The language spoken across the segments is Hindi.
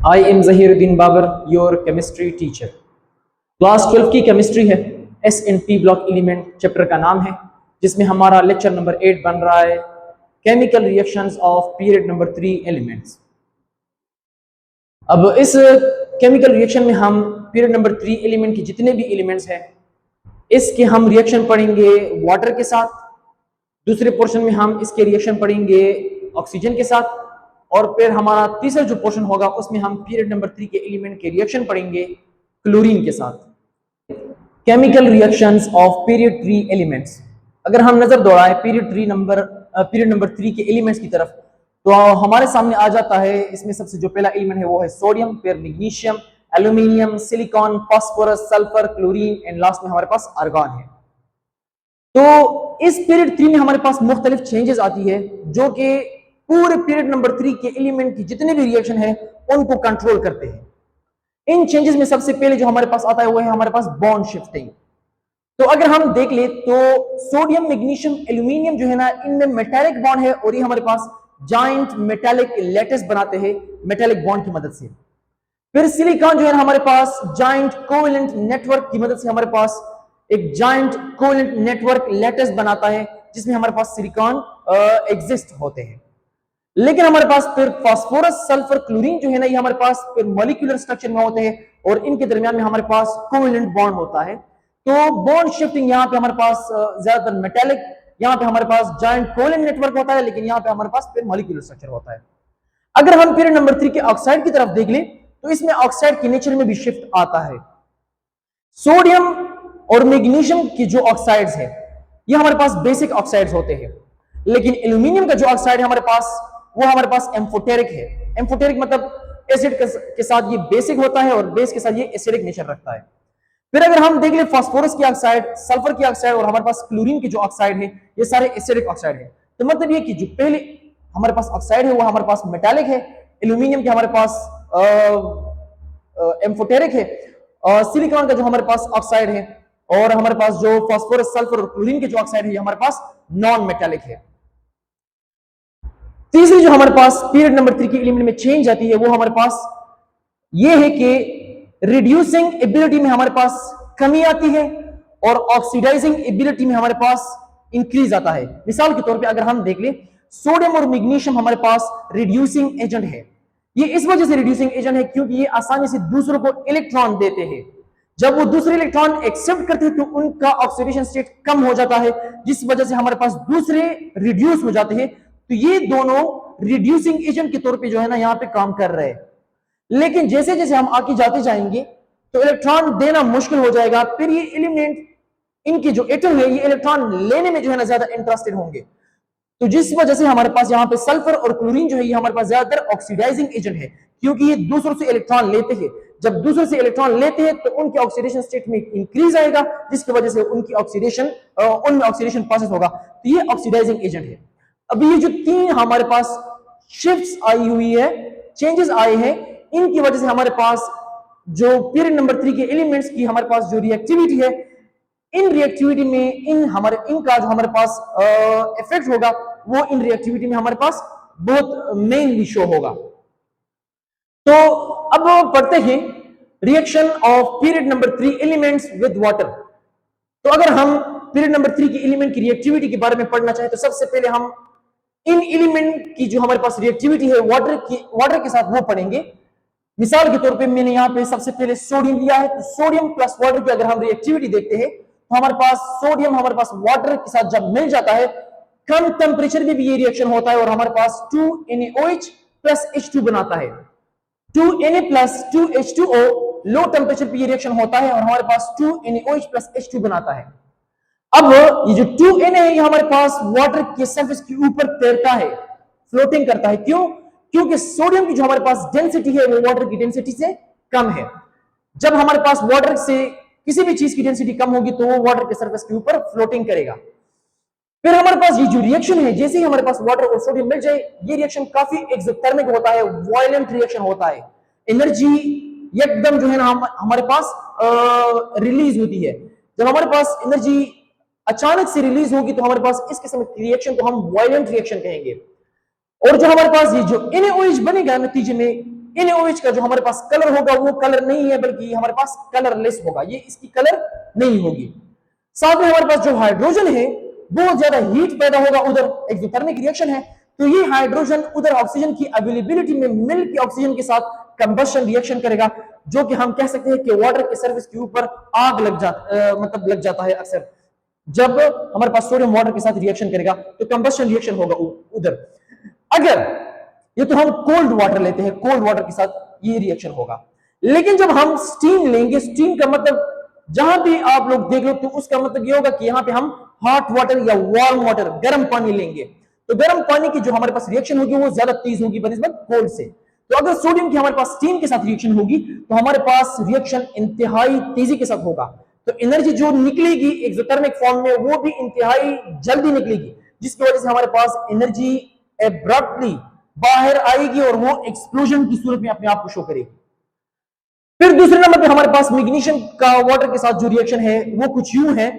I am Zahiruddin Babar, your chemistry teacher. Class 12 की केमिस्ट्री है। S and P block element chapter का नाम है, जिसमें हमारा लेक्चर नंबर 8 बन रहा है, chemical reactions of period number 3 elements. अब इस केमिकल रिएक्शन में हम पीरियड नंबर 3 एलिमेंट के जितने भी एलिमेंट्स हैं, इसके हम रिएक्शन पढ़ेंगे वाटर के साथ। दूसरे पोर्शन में हम इसके रिएक्शन पढ़ेंगे ऑक्सीजन के साथ, और फिर हमारा तीसरा जो पोर्शन होगा उसमें हम पीरियड नंबर 3 के एलिमेंट के रिएक्शन पढ़ेंगे क्लोरीन के साथ। Chemical reactions of period 3 elements. अगर हम नजर दौड़ाएं पीरियड नंबर 3 के एलिमेंट्स की तरफ, तो हमारे सामने आ जाता है, इसमें सबसे जो पहला एलिमेंट है वो है सोडियम, फिर magnesium, aluminium, silicon, phosphorus, sulphur, chlorine and last में हमारे पास आर्गन है। तो इस पीरियड 3 में हमारे पास मुख्तलिफ चेंजेस आती है, जो कि पूरे पीरियड नंबर 3 के एलिमेंट की जितने भी रिएक्शन है उनको कंट्रोल करते हैं। इन चेंजेस में सबसे पहले जो हमारे पास आता है वो है हमारे पास बॉन्ड शिफ्टिंग। तो अगर हम देख ले तो सोडियम, मैग्नीशियम, एल्यूमिनियम जो है ना, इनमें मेटालिक बॉन्ड है और ये हमारे पास जॉइंट मेटालिक लैटिस बनाते हैं मेटालिक बॉन्ड की मदद से। फिर सिलिकॉन जो है ना, हमारे पास जॉइंट कोवेलेंट नेटवर्क की मदद से हमारे पास एक जॉइंट कोवेलेंट नेटवर्क लैटिस बनाता है, जिसमें हमारे पास सिलिकॉन एग्जिस्ट होते हैं। लेकिन हमारे पास फिर फास्फोरस, सल्फर, क्लोरीन जो है ना, ये हमारे पास फिर मॉलिक्यूलर स्ट्रक्चर में होते हैं और इनके दरमियान में हमारे पास कोवेलेंट बॉन्ड होता है। तो बॉन्ड शिफ्टिंग यहाँ पे हमारे पास ज्यादातर मेटालिक, यहाँ पे हमारे पास जॉइंट कोवेलेंट नेटवर्क होता है, लेकिन यहाँ पे हमारे पास फिर मॉलिक्यूलर स्ट्रक्चर होता है। अगर हम पीरियड नंबर 3 के ऑक्साइड की तरफ देख लें तो इसमें ऑक्साइड के नेचर में भी शिफ्ट आता है। सोडियम और मैग्नीशियम की जो ऑक्साइड्स है ये हमारे पास बेसिक ऑक्साइड्स होते हैं, लेकिन एल्यूमिनियम का जो ऑक्साइड है हमारे पास, वो हमारे पास एम्फोटेरिक है। एम्फोटेरिक मतलब एसिड के साथ ये बेसिक होता है और बेस के साथ ये एसिडिक नेचर रखता है। फिर अगर हम देख ले फास्फोरस की ऑक्साइड, सल्फर की ऑक्साइड और हमारे पास क्लोरीन की जो ऑक्साइड है, ये सारे एसिडिक ऑक्साइड है। तो मतलब ये कि जो पहले हमारे पास ऑक्साइड है वो हमारे पास मेटालिक है, एल्यूमिनियम के हमारे पास एम्फोटेरिक है, सिलिकॉन का जो हमारे पास ऑक्साइड है, और हमारे पास जो फास्फोरस, सल्फर और क्लोरीन के जो ऑक्साइड है ये हमारे पास नॉन मेटालिक है। तीसरी जो हमारे पास पीरियड नंबर 3 के एलिमेंट में चेंज आती है वो हमारे पास ये है कि रिड्यूसिंग एबिलिटी में हमारे पास कमी आती है और ऑक्सीडाइजिंग एबिलिटी में हमारे पास इंक्रीज आता है। मिसाल के तौर पे अगर हम देख ले, सोडियम और मैग्नीशियम हमारे पास रिड्यूसिंग एजेंट है। ये इस वजह से रिड्यूसिंग एजेंट है क्योंकि ये आसानी से दूसरों को इलेक्ट्रॉन देते हैं। जब वो दूसरे इलेक्ट्रॉन एक्सेप्ट करते हैं तो उनका ऑक्सीडेशन स्टेट कम हो जाता है, जिस वजह से हमारे पास दूसरे रिड्यूस हो जाते हैं। तो ये दोनों रिड्यूसिंग एजेंट के तौर पे जो है ना यहाँ पे काम कर रहे हैं। लेकिन जैसे जैसे हम आगे जाते जाएंगे तो इलेक्ट्रॉन देना मुश्किल हो जाएगा। फिर ये एलिमेंट, इनके जो एटम है, ये इलेक्ट्रॉन लेने में जो है ना ज्यादा इंटरेस्टेड होंगे। तो जिस वजह से हमारे पास यहाँ पे सल्फर और क्लोरीन जो है ये हमारे पास ज्यादातर ऑक्सीडाइजिंग एजेंट है, क्योंकि ये दूसरों से इलेक्ट्रॉन लेते हैं। जब दूसरों से इलेक्ट्रॉन लेते हैं तो उनके ऑक्सीडेशन स्टेट में इंक्रीज आएगा, जिसकी वजह से उनकी ऑक्सीडेशन उनमें ऑक्सीडेशन प्रोसेस होगा। तो ये ऑक्सीडाइजिंग एजेंट है। अभी ये जो 3 हमारे पास शिफ्ट्स आई हुई है, चेंजेस आए हैं, इनकी वजह से हमारे पास जो पीरियड नंबर 3 के एलिमेंट्स की हमारे पास जो रिएक्टिविटी है, इन रिएक्टिविटी में इनका जो हमारे पास इफेक्ट होगा वो इन रिएक्टिविटी में हमारे पास बहुत मेनली शो होगा। तो अब पढ़ते हैं reaction of period number 3 elements with water. तो अगर हम पीरियड नंबर 3 के एलिमेंट की रिएक्टिविटी के बारे में पढ़ना चाहें तो सबसे पहले हम इन एलिमेंट की जो हमारे पास रिएक्टिविटी है वाटर के साथ वो पढ़ेंगे। मिसाल के तौर पे मैंने यहाँ पे सबसे पहले सोडियम लिया है, तो सोडियम प्लस वाटर की अगर हम रिएक्टिविटी देखते हैं तो हमारे पास सोडियम हमारे पास वाटर के साथ जब मिल जाता है, कम टेम्परेचर में भी ये रिएक्शन होता है और हमारे पास 2NaOH प्लस H2 बनाता है। 2Na plus 2H2O low temperature पे ये रिएक्शन होता है और हमारे पास 2NaOH प्लस H2 बनाता है। अब ये जो 2Na है ये हमारे पास वाटर के सरफेस के ऊपर तैरता है, फ्लोटिंग करता है। क्यों? क्योंकि सोडियम की जो हमारे पास डेंसिटी है वो वाटर की डेंसिटी से कम है। जब हमारे पास वाटर से किसी भी चीज की डेंसिटी कम होगी तो वो वाटर के सरफेस के ऊपर फ्लोटिंग करेगा। फिर हमारे पास ये जो रिएक्शन है, जैसे ही हमारे पास वाटर और सोडियम मिल जाए, ये रिएक्शन काफी एक्सोथर्मिक होता है, वायलेंट रिएक्शन होता है। एनर्जी एकदम जो है ना हमारे पास रिलीज होती है। जब हमारे पास एनर्जी अचानक से रिलीज होगी तो हमारे पास इस किस्म की रिएक्शन को हम वायलेंट रिएक्शन कहेंगे। और जो हमारे पास ये जो NaOH बनेगा नतीजे में, NaOH का जो हमारे पास कलर होगा वो कलर नहीं है, बल्कि हमारे पास कलरलेस होगा, ये इसकी कलर नहीं होगी। साथ में हमारे पास जो हाइड्रोजन है बहुत ज्यादा हीट पैदा होगा, उधर एक्सोथर्मिक रिएक्शन है, तो ये हाइड्रोजन उधर ऑक्सीजन की अवेलेबिलिटी में मिल के ऑक्सीजन के साथ कंबशन रिएक्शन करेगा, जो कि हम कह सकते हैं कि वाटर के सरफेस के ऊपर आग लग जाता है। अक्सर जब हमारे पास सोडियम वाटर के साथ रिएक्शन करेगा तो कंबशन रिएक्शन होगा उधर। अगर ये तो हम कोल्ड वाटर लेते हैं, कोल्ड वाटर के साथ ये रिएक्शन होगा। लेकिन जब हम स्टीम लेंगे, स्टीम का मतलब जहां भी आप लोग देख लो तो उसका मतलब ये होगा कि यहां पे हम हॉट वाटर या वार्म वाटर, गर्म पानी लेंगे, तो गर्म पानी की जो हमारे पास रिएक्शन होगी वो ज्यादा तेज होगी बनिस्बत कोल्ड से। तो अगर सोडियम की हमारे पास स्टीम के साथ रिएक्शन होगी तो हमारे पास रिएक्शन इंतहाई तेजी के साथ होगा, तो एनर्जी जो निकलेगी एक्सोथर्मिक फॉर्म में वो भी इंतहाई जल्दी निकलेगी, जिसकी वजह से हमारे पास एनर्जी एब्रप्टली बाहर आएगी और वो एक्सप्लोजन की सूरत में अपने आप को शो करेगी। फिर दूसरे नंबर पे हमारे पास मैग्नीशियम का वाटर के साथ जो रिएक्शन है वो कुछ यूं है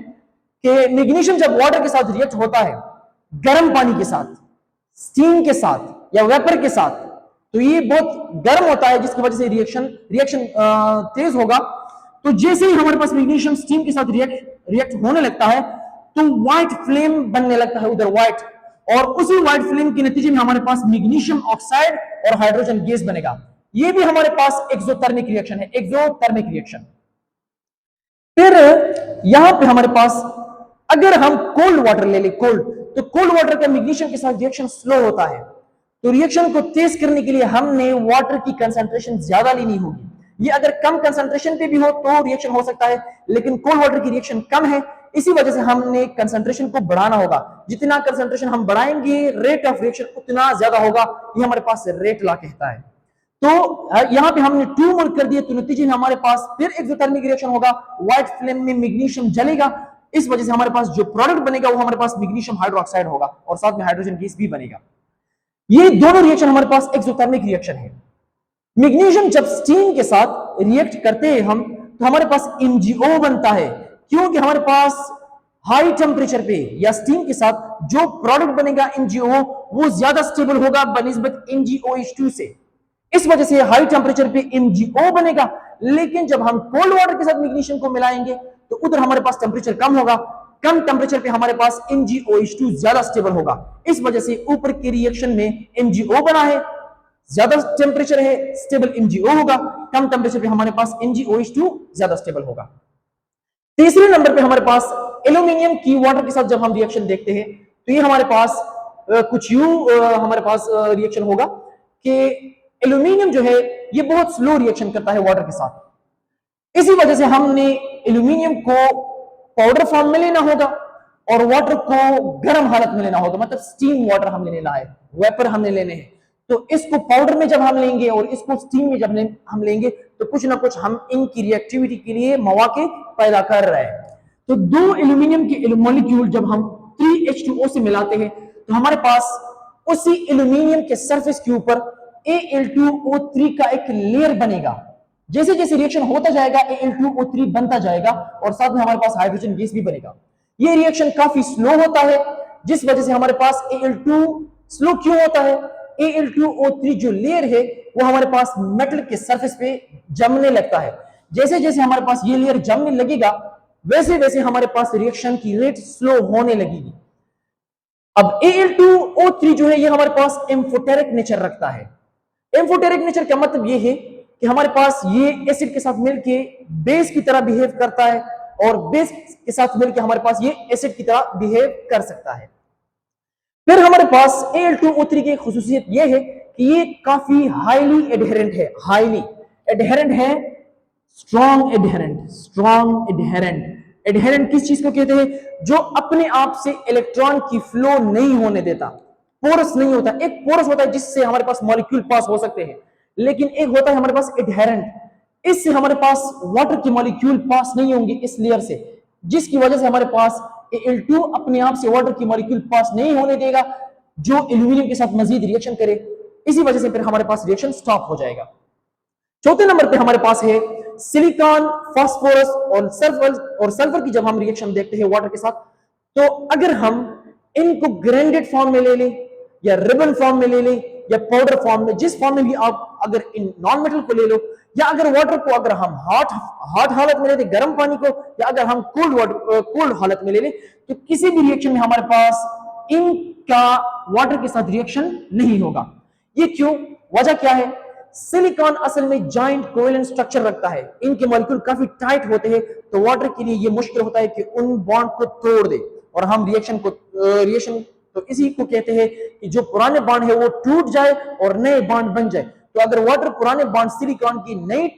कि मैग्नीशियम जब वाटर के साथ रिएक्ट होता है गर्म पानी के साथ, स्टीम के साथ या वेपर के साथ, तो ये बहुत गर्म होता है, जिसकी वजह से रिएक्शन तेज होगा। तो जैसे ही हमारे पास मैग्नीशियम स्टीम के साथ रिएक्ट होने लगता है तो व्हाइट फ्लेम बनने लगता है उधर, व्हाइट, और उसी व्हाइट फ्लेम के नतीजे में हमारे पास मैग्नीशियम ऑक्साइड और हाइड्रोजन गैस बनेगा। ये भी हमारे पास एक्सोथर्मिक रिएक्शन है, एक्सोथर्मिक रिएक्शन। फिर यहां पे हमारे पास अगर हम कोल्ड वाटर ले ले, कोल्ड, तो कोल्ड वाटर का मैग्नीशियम के साथ रिएक्शन स्लो होता है, तो रिएक्शन को तेज करने के लिए हमने वाटर की कंसंट्रेशन ज्यादा लेनी होगी। ये अगर कम कंसंट्रेशन पे भी हो तो रिएक्शन हो सकता है, लेकिन कोल्ड वाटर की रिएक्शन कम है, इसी वजह से हमने कंसंट्रेशन को बढ़ाना होगा। जितना कंसंट्रेशन हम बढ़ाएंगे रेट ऑफ रिएक्शन उतना ज्यादा होगा, ये हमारे पास रेट लॉ कहता है। तो यहां पे हमने 2 मोल कर दिए, तो नतीजे में हमारे पास फिर एक्सोथर्मिक रिएक्शन होगा, व्हाइट फ्लेम में मैग्नीशियम जलेगा, इस वजह से हमारे पास जो प्रोडक्ट बनेगा वो हमारे पास मैग्नीशियम हाइड्रोक्साइड होगा और साथ में हाइड्रोजन गैस भी बनेगा। ये दोनों रिएक्शन हमारे पास एक्सोथर्मिक रिएक्शन है। मैग्नीशियम जब स्टीम के साथ रिएक्ट करते हैं हम, तो हमारे पास MgO बनता है, क्योंकि हमारे पास हाई टेम्परेचर पे या स्टीम के साथ जो प्रोडक्ट बनेगा MgO वो ज्यादा स्टेबल होगा बनिस्बत MgOH2 से, इस वजह से हाई टेम्परेचर पे MgO बनेगा। लेकिन जब हम कोल्ड वाटर के साथ मैग्नीशियम को मिलाएंगे तो उधर हमारे पास टेम्परेचर कम होगा, कम टेम्परेचर पे हमारे पास MgOH2 ज्यादा स्टेबल होगा, इस वजह से ऊपर के रिएक्शन में MgO बना है, ज्यादा टेम्परेचर है स्टेबल MgO होगा, कम टेम्परेचर पे हमारे पास MgOH2 ज्यादा स्टेबल होगा। तीसरे नंबर पे हमारे पास एल्यूमिनियम की वाटर के साथ जब हम रिएक्शन देखते हैं तो ये हमारे पास कुछ यूं हमारे पास रिएक्शन होगा कि एल्यूमिनियम जो है ये बहुत स्लो रिएक्शन करता है वाटर के साथ, इसी वजह से हमने एल्यूमिनियम को पाउडर फॉर्म में लेना होगा और वाटर को गर्म हालत में लेना होगा, मतलब स्टीम वाटर हमने लेना है, वेपर हमने लेने हैं। तो इसको पाउडर में जब हम लेंगे और इसको स्टीम में जब हम लेंगे तो कुछ ना कुछ हम इनकी रिएक्टिविटी के लिए मौके पैदा कर रहे हैं। तो दो एल्यूमिनियम के मॉलिक्यूल जब हम 3H2O से मिलाते हैं तो हमारे पास उसी एल्यूमिनियम के सरफेस के ऊपर Al2O3 का एक लेयर बनेगा। जैसे जैसे रिएक्शन होता जाएगा Al2O3 बनता जाएगा और साथ में हमारे पास हाइड्रोजन गैस भी बनेगा। ये रिएक्शन काफी स्लो होता है, जिस वजह से हमारे पास Al2 स्लो क्यों होता है, Al2O3 जो लेयर है वो हमारे पास मेटल के सरफेस पे जमने लगता है। जैसे जैसे हमारे पास ये लेयर जमने लगेगा वैसे वैसे हमारे पास रिएक्शन की रेट स्लो होने लगेगी। अब Al2O3 जो है ये हमारे पास एम्फोटेरिक नेचर रखता है। एम्फोटेरिक नेचर का मतलब ये है कि हमारे पास ये एसिड के साथ मिलके बेस की तरह बिहेव करता है और बेस के साथ मिलके हमारे पास ये एसिड की तरह बिहेव कर सकता है। फिर हमारे पास Al2O3 की खुसूसियत ये है कि ये काफी हाईली एडहेरेंट है, हाईली एडहेरेंट है, strong adherent, strong adherent. Adherent किस चीज को कहते हैं, जो अपने आप से इलेक्ट्रॉन की फ्लो नहीं होने देता, पोरस नहीं होता। एक पोरस होता है जिससे हमारे पास मॉलिक्यूल पास हो सकते हैं, लेकिन एक होता है हमारे पास एडहेरेंट, इससे हमारे पास वाटर के मॉलिक्यूल पास नहीं होंगे इस लेयर से, जिसकी वजह से हमारे पास Al2 अपने आप से वाटर की मॉलिक्यूल पास नहीं होने देगा जो एल्यूमिनियम के साथ मजीद रिएक्शन करे, इसी वजह से फिर हमारे पास रिएक्शन स्टॉप हो जाएगा। चौथे नंबर पे हमारे पास है सिलिकॉन, फास्फोरस और सल्फर की जब हम रिएक्शन देखते हैं वाटर के साथ, तो अगर हम इनको ग्राइंडेड फॉर्म में ले लें या रिबन फॉर्म में ले लें या पाउडर फॉर्म में, जिस फॉर्म में भी आप अगर इन नॉन मेटल को ले लो, या अगर वाटर को अगर हम हॉट हालत में ले लें, गर्म पानी को, या अगर हम कोल्ड हालत में ले लें, तो किसी भी रिएक्शन में हमारे पास इनका वाटर के साथ रिएक्शन नहीं होगा। ये क्यों? वजह क्या है? सिलिकॉन असल में जॉइंट कोवेलेंट स्ट्रक्चर रखता है, इनके मॉलिक्यूल काफी टाइट होते हैं, तो वाटर के लिए ये मुश्किल होता है कि उन बॉन्ड को तोड़ दे, और हम रिएक्शन तो इसी को कहते हैं कि जो पुराने बॉन्ड है वो टूट जाए और नए बॉन्ड बन जाए। तो अगर वाटर पुराने बॉन्ड सिलिकॉन की नहीं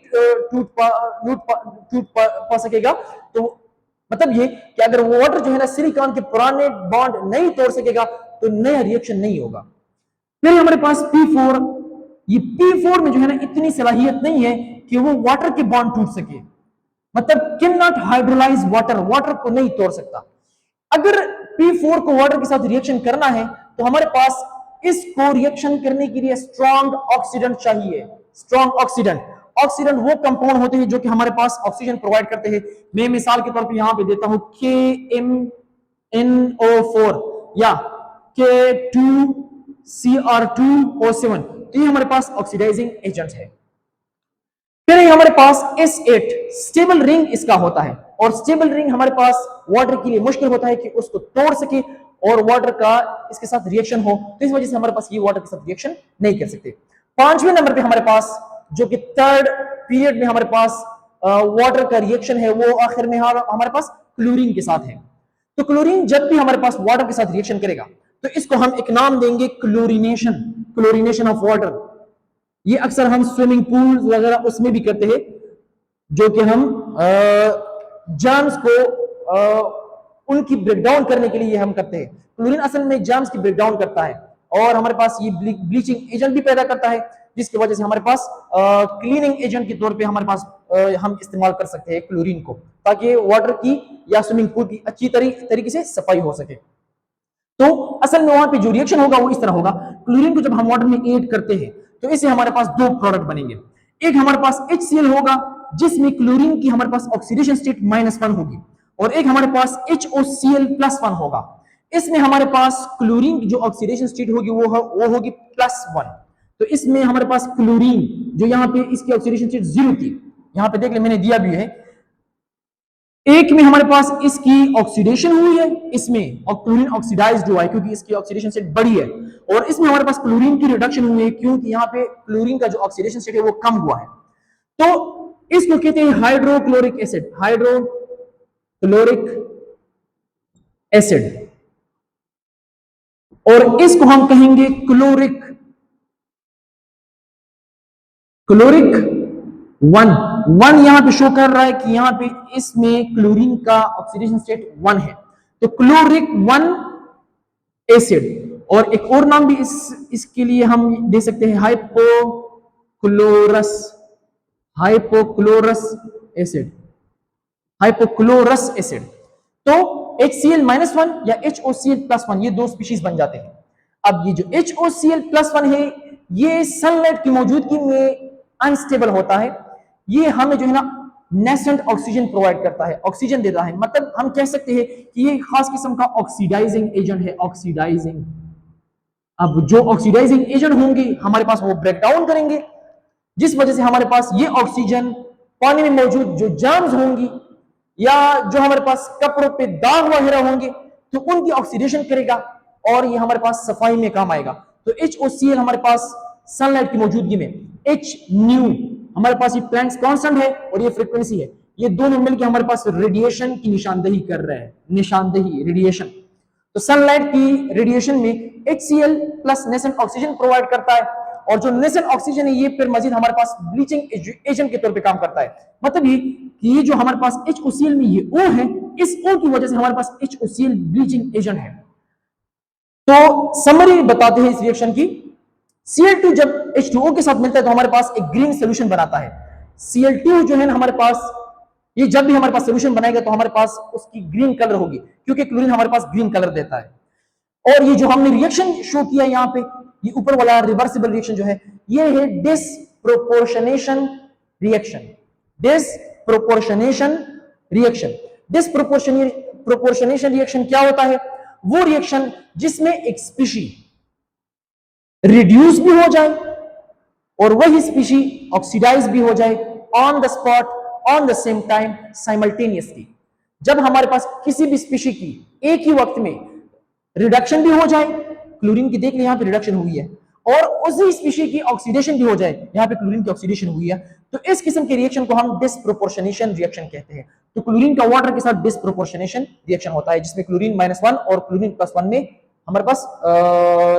टूट पा सकेगा, तो मतलब ये कि अगर वाटर जो है ना सिलिकॉन के पुराने बॉन्ड नहीं तोड़ सकेगा, तो नया रिएक्शन नहीं होगा। फिर हमारे पास P4, ये P4 में जो है ना इतनी सलाहियत नहीं है कि वो वाटर के बॉन्ड टूट सके, मतलब कैन नॉट हाइड्रोलाइज वाटर को नहीं तोड़ सकता। अगर P4 को वाटर के साथ रिएक्शन करना है, तो हमारे पास इसको रिएक्शन करने के लिए स्ट्रॉन्ग ऑक्सीडेंट चाहिए। स्ट्रॉन्ग ऑक्सीडेंट वो कंपाउंड होते हैं जो कि हमारे पास ऑक्सीजन प्रोवाइड करते हैं। मैं मिसाल के तौर पे यहां पे देता हूं KMnO4 या K2Cr2O7, तो ये हमारे पास ऑक्सीडाइजिंग एजेंट है। फिर हमारे पास S8 स्टेबल रिंग इसका होता है, और स्टेबल रिंग हमारे पास वाटर के लिए मुश्किल होता है कि उसको तोड़ सके और वाटर का इसके साथ रिएक्शन हो, तो इस वजह से हमारे पास ये वाटर के साथ रिएक्शन नहीं कर सकते। 5वें नंबर पे हमारे पास जो कि थर्ड पीरियड में हमारे पास वाटर का रिएक्शन है, वो आखिर में हमारे पास क्लोरीन के साथ है। तो क्लोरीन जब भी हमारे पास वाटर के साथ रिएक्शन करेगा, तो इसको हम एक नाम देंगे क्लोरीनेशन ऑफ वाटर। ये अक्सर हम स्विमिंग पूल वगैरह उसमें भी करते हैं, जो कि हम जर्म्स को उनकी ब्रेकडाउन करने के लिए हम करते हैं। क्लोरीन असल में जर्म्स की ब्रेकडाउन करता है, और हमारे पास ये ब्लीचिंग एजेंट भी पैदा करता है, जिसकी वजह से हमारे पास क्लीनिंग एजेंट के तौर पे हमारे पास हम इस्तेमाल कर सकते हैं क्लोरीन को, ताकि वाटर की या स्विमिंग पूल की अच्छी तरीके से सफाई हो सके। तो असल में वहां पे जो रिएक्शन होगा वो इस तरह होगा। क्लोरीन को जब हम वाटर में ऐड करते हैं, तो इससे हमारे पास दो प्रोडक्ट बनेंगे। एक हमारे पास HCl होगा, जिसमें क्लोरीन की हमारे पास ऑक्सीडेशन स्टेट -1 होगी, और एक हमारे पास HOCl+1 होगा। इसमें हमारे पास क्लोरीन की जो ऑक्सीडेशन स्टेट होगी वो होगी +1। तो इसमें हमारे पास क्लोरीन जो यहाँ पे इसकी ऑक्सीडेशन स्टेट 0 थी, यहाँ पे देख ले मैंने दिया भी है, एक में हमारे पास इसकी ऑक्सीडेशन हुई है, इसमें और क्लोरीन ऑक्सीडाइज्ड हुआ है क्योंकि इसकी ऑक्सीडेशन स्टेट बड़ी है, और इसमें हमारे पास क्लोरीन की रिडक्शन हुई है क्योंकि यहाँ पे क्लोरीन का जो ऑक्सीडेशन स्टेट है वो कम हुआ है। तो इसको कहते हैं हाइड्रोक्लोरिक एसिड, और इसको हम कहेंगे क्लोरिक 1 यहां पे शो कर रहा है कि यहां पे इसमें क्लोरीन का ऑक्सीडेशन स्टेट 1 है, तो क्लोरिक 1 एसिड। और एक और नाम भी इसके लिए हम दे सकते हैं हाइपोक्लोरस एसिड। तो HCl-1 या HOCl+1 ये दो स्पीशीज बन जाते हैं। अब ये जो HOCl+1 है, ये सनलाइट की मौजूदगी में अनस्टेबल होता है, ये हमें जो है ना नेसेंट ऑक्सीजन प्रोवाइड करता है, ऑक्सीजन देता है, मतलब हम कह सकते हैं कि ये खास किस्म का ऑक्सीडाइजिंग एजेंट है। अब जो ऑक्सीडाइजिंग एजेंट होंगे हमारे पास वो ब्रेक डाउन करेंगे, जिस वजह से हमारे पास ये ऑक्सीजन पानी में मौजूद जो जर्म्स होंगी या जो हमारे पास कपड़ों पे दाग वगैरह होंगे, तो उनकी ऑक्सीडेशन करेगा और ये हमारे पास सफाई में काम आएगा। तो HOCl हमारे पास सनलाइट की मौजूदगी में, H हमारे पास ये प्लैंक्स कांस्टेंट है और ये फ्रीक्वेंसी है, ये दोनों मिलकर हमारे पास रेडिएशन की निशानदेही कर रहे हैं, रेडिएशन। तो सनलाइट की रेडिएशन में HCl plus nascent oxygen provide करता है, और जो नेसेंट ऑक्सीजन है ये फिर मजीद हमारे पास ब्लीचिंग एजेंट के तौर पे काम करता है। मतलब ये जो हमारे पास HOCl में ये O है, इस O की वजह से हमारे पास HOCl ब्लीचिंग एजेंट है। तो समरी बताते हैं इस रिएक्शन की। Cl2 जब H2O के साथ मिलता है तो हमारे पास एक ग्रीन सोल्यूशन बनाता है। Cl2 जो है ना हमारे पास, ये जब भी हमारे पास सोल्यूशन बनाएगा तो हमारे पास उसकी ग्रीन कलर होगी, क्योंकि क्लोरीन हमारे पास ग्रीन कलर देता है। और ये जो हमने रिएक्शन शो किया यहाँ पे, ये ऊपर वाला रिवर्सिबल रिएक्शन जो है, ये है डिसप्रोपोर्शनेशन रिएक्शन क्या होता है? वो रिएक्शन जिसमें एक स्पीशी रिड्यूस भी हो जाए और वही स्पीशी ऑक्सीडाइज भी हो जाए on the spot, on the same time, simultaneously. जब हमारे पास किसी भी स्पीशी की एक ही वक्त में रिडक्शन भी हो जाए, क्लोरीन की देख ली यहां पे रिडक्शन हुई है, और उसी स्पीशी की ऑक्सीडेशन भी हो जाए, यहां पे क्लोरीन की ऑक्सीडेशन हुई है, तो इस किस्म के रिएक्शन को हम डिस्प्रोपोर्शनेशन रिएक्शन कहते हैं। तो क्लोरीन का वाटर के साथ डिस्प्रोपोर्शनेशन रिएक्शन होता है, जिसमें क्लोरीन -1 और क्लोरीन +1 में हमारे पास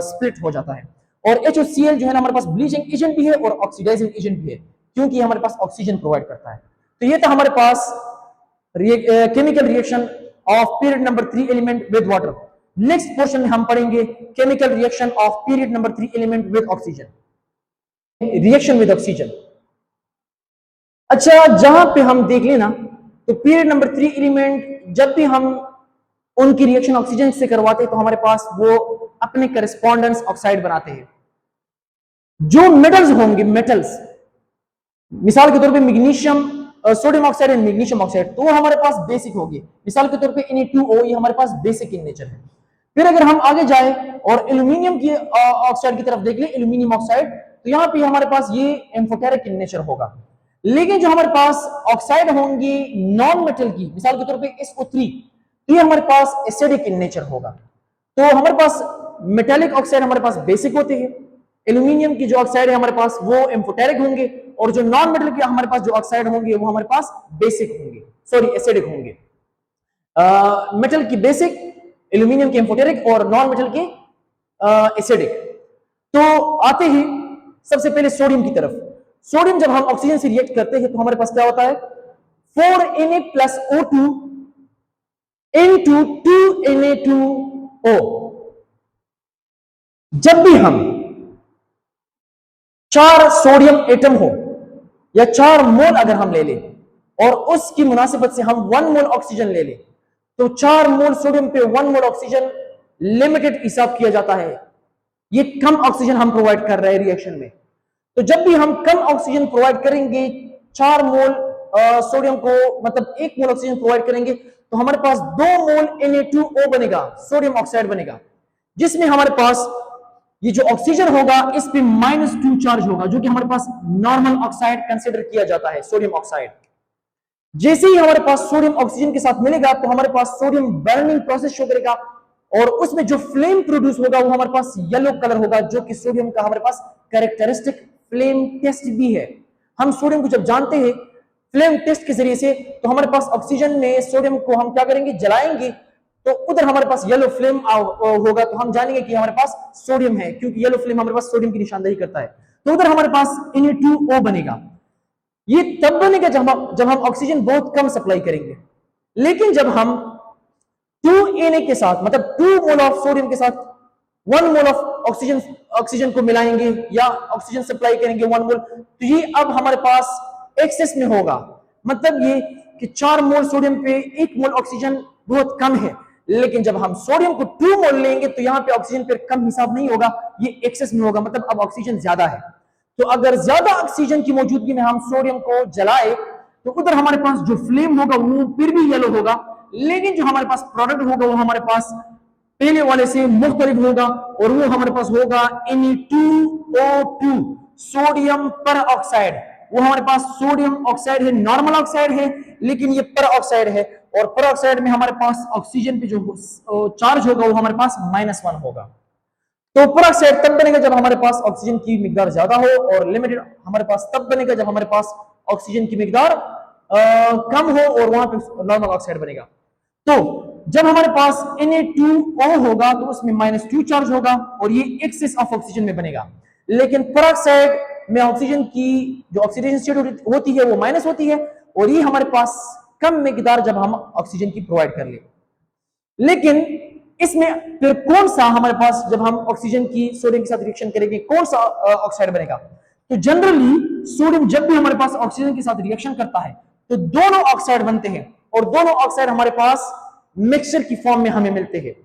स्प्लिट हो जाता है। और HOCl जो है ना हमारे पास ब्लीचिंग एजेंट भी है और ऑक्सीडाइजिंग एजेंट भी है, क्योंकि हमारे पास ऑक्सीजन प्रोवाइड करता है। तो ये था हमारे पास chemical reaction of period number 3 element with water. Next portion में हम पढ़ेंगे chemical reaction of period number 3 element with oxygen. Reaction with oxygen, अच्छा जहां पे हम देख लेना, तो पीरियड नंबर 3 एलिमेंट जब भी हम उनकी रिएक्शन ऑक्सीजन से करवाते हैं तो हमारे पास वो अपने करस्पॉन्डेंस ऑक्साइड बनाते हैं। जो मेटल्स होंगे, मेटल्स मिसाल के तौर पे magnesium, sodium oxide and magnesium oxide, तो वो हमारे पास बेसिक होगी। मिसाल के तौर पे Na2O ये हमारे पास बेसिक इन नेचर है। फिर अगर हम आगे जाए और एल्यूमिनियम की ऑक्साइड की तरफ देख ले, एल्यूमिनियम ऑक्साइड, तो यहाँ पे हमारे पास ये एम्फोटेरिक इन नेचर होगा। लेकिन जो हमारे पास ऑक्साइड होंगी नॉन मेटल की, मिसाल के तौर पे SO3, तो ये हमारे पास एसिडिक इन नेचर होगा। तो हमारे पास मेटेलिक ऑक्साइड हमारे पास बेसिक होते हैं, एल्यूमिनियम की जो ऑक्साइड है हमारे पास वो एम्फोटेरिक होंगे, और जो नॉन मेटल के हमारे पास जो ऑक्साइड होंगे वो हमारे पास बेसिक होंगे, सॉरी एसिडिक होंगे। मेटल की बेसिक, एल्यूमिनियम के एम्फोटेरिक और नॉन मेटल के एसिडिक। तो आते हैं सबसे पहले सोडियम की तरफ। सोडियम जब हम ऑक्सीजन से रिएक्ट करते हैं तो हमारे पास क्या होता है, 4Na + O2 into 2Na2O। जब भी हम 4 सोडियम एटम हो या 4 मोल अगर हम ले लें और उसकी मुनासिबत से हम 1 मोल ऑक्सीजन ले लें, तो 4 मोल सोडियम पे 1 मोल ऑक्सीजन लिमिटेड हिसाब किया जाता है। ये कम ऑक्सीजन हम प्रोवाइड कर रहे हैं रिएक्शन में। तो जब भी हम कम ऑक्सीजन प्रोवाइड करेंगे, 4 मोल सोडियम को मतलब 1 मोल ऑक्सीजन प्रोवाइड करेंगे, तो हमारे पास 2 मोल Na2O बनेगा, सोडियम ऑक्साइड बनेगा, जिसमें हमारे पास ये जो ऑक्सीजन होगा इस पे -2 चार्ज होगा, जो कि हमारे पास नॉर्मल ऑक्साइड कंसीडर किया जाता है, सोडियम ऑक्साइड। जैसे ही हमारे पास सोडियम ऑक्सीजन के साथ मिलेगा तो हमारे पास सोडियम बर्निंग प्रोसेस शो करेगा, और उसमें जो फ्लेम प्रोड्यूस होगा वो हमारे पास येलो कलर होगा, जो कि सोडियम का हमारे पास कैरेक्टरिस्टिक फ्लेम टेस्ट भी है। हम सोडियम को जब जानते हैं फ्लेम टेस्ट के जरिए से, तो हमारे पास ऑक्सीजन में सोडियम को हम क्या करेंगे, जलाएंगे, तो उधर हमारे पास येलो फ्लेम होगा, तो हम जानेंगे कि हमारे पास सोडियम है, क्योंकि येलो फ्लेम हमारे पास सोडियम की निशानदेही करता है। तो उधर हमारे पास Na2O बनेगा। ये तब बनेगा जब हम ऑक्सीजन बहुत कम सप्लाई करेंगे। लेकिन जब हम 2Na के साथ मतलब 2 मोल ऑफ सोडियम के साथ 1 मोल ऑफ ऑक्सीजन को मिलाएंगे या ऑक्सीजन सप्लाई करेंगे 1 मोल, तो ये अब हमारे पास एक्सेस में होगा। मतलब ये कि 4 मोल सोडियम पे 1 मोल ऑक्सीजन बहुत कम है, लेकिन जब हम सोडियम को 2 मोल लेंगे तो यहां पे ऑक्सीजन पे कम हिसाब नहीं होगा, ये एक्सेस में होगा, मतलब अब ऑक्सीजन ज्यादा है। तो अगर ज्यादा ऑक्सीजन की मौजूदगी में हम सोडियम को जलाए तो उधर हमारे पास जो फ्लेम होगा वो फिर भी येलो होगा, लेकिन जो हमारे पास प्रोडक्ट होगा वो हमारे पास पहले वाले से मुख्तलिफ होगा, और वो हमारे पास होगा Na2O2 सोडियम पर ऑक्साइड। वो हमारे पास सोडियम ऑक्साइड है, नॉर्मल ऑक्साइड है, लेकिन ये पर ऑक्साइड है, और पर ऑक्साइड में हमारे पास ऑक्सीजन पे जो चार्ज होगा वो हमारे पास -1 होगा। तो पर ऑक्साइड तब बनेगा जब हमारे पास ऑक्सीजन की मिकदार ज्यादा हो, और लिमिटेड हमारे पास तब बनेगा जब हमारे पास ऑक्सीजन की मिकदार कम हो, और वहां पे नॉर्मल ऑक्साइड बनेगा। तो जब हमारे पास Na2O होगा तो उसमें -2 चार्ज होगा, और ये एक्सेस ऑफ ऑक्सीजन में बनेगा। लेकिन पर ऑक्साइड में ऑक्सीजन की जो ऑक्सीडेशन स्टेट होती है वो माइनस होती है, और ये हमारे पास कम मिकदार जब हम ऑक्सीजन की प्रोवाइड कर ले। लेकिन इसमें फिर कौन सा हमारे पास जब हम ऑक्सीजन की सोडियम के साथ रिएक्शन करेंगे कौन सा ऑक्साइड बनेगा? तो जनरली सोडियम जब भी हमारे पास ऑक्सीजन के साथ रिएक्शन करता है तो दोनों ऑक्साइड बनते हैं, और दोनों ऑक्साइड हमारे पास मिक्सचर की फॉर्म में हमें मिलते हैं।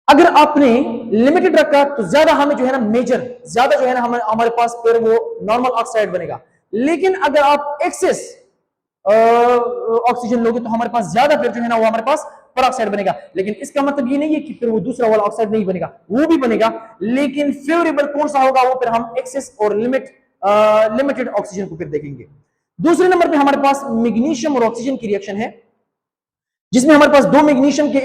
अगर आपने लिमिटेड रखा तो ज्यादा हमें जो है ना मेजर ज्यादा जो है ना हमारे पास फिर वो नॉर्मल ऑक्साइड बनेगा। लेकिन अगर आप एक्सेस ऑक्सीजन लोगे तो हमारे पास ज्यादा फिर जो है ना वो हमारे पास पर ऑक्साइड बनेगा। लेकिन इसका मतलब ये नहीं है कि फिर वो दूसरा वाला ऑक्साइड नहीं बनेगा, वो भी बनेगा, लेकिन फेवरेबल कौन सा होगा वो फिर हम एक्सेस और लिमिट लिमिटेड ऑक्सीजन को फिर देखेंगे। दूसरे नंबर पे हमारे पास मैग्नीशियम और ऑक्सीजन की रिएक्शन है, जिसमें हमारे पास 2 मैग्नीशियम के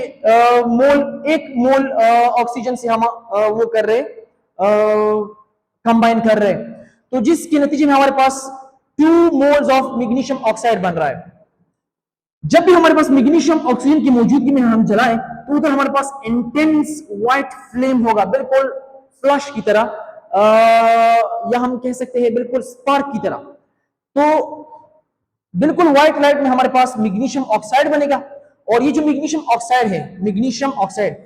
मोल 1 मोल ऑक्सीजन से हम वो कर रहे कंबाइन कर रहे हैं, तो जिसके नतीजे में हमारे पास 2 मोल्स ऑफ मैग्नीशियम ऑक्साइड बन रहा है। जब भी हमारे पास मैग्नीशियम ऑक्सीजन की मौजूदगी में हम जलाएं तो उधर हमारे पास इंटेंस व्हाइट फ्लेम होगा, बिल्कुल फ्लश की तरह, या हम कह सकते हैं बिल्कुल स्पार्क की तरह। तो बिल्कुल व्हाइट लाइट में हमारे पास मैग्नीशियम ऑक्साइड बनेगा। और ये जो मैग्नीशियम ऑक्साइड है, मैग्नीशियम ऑक्साइड,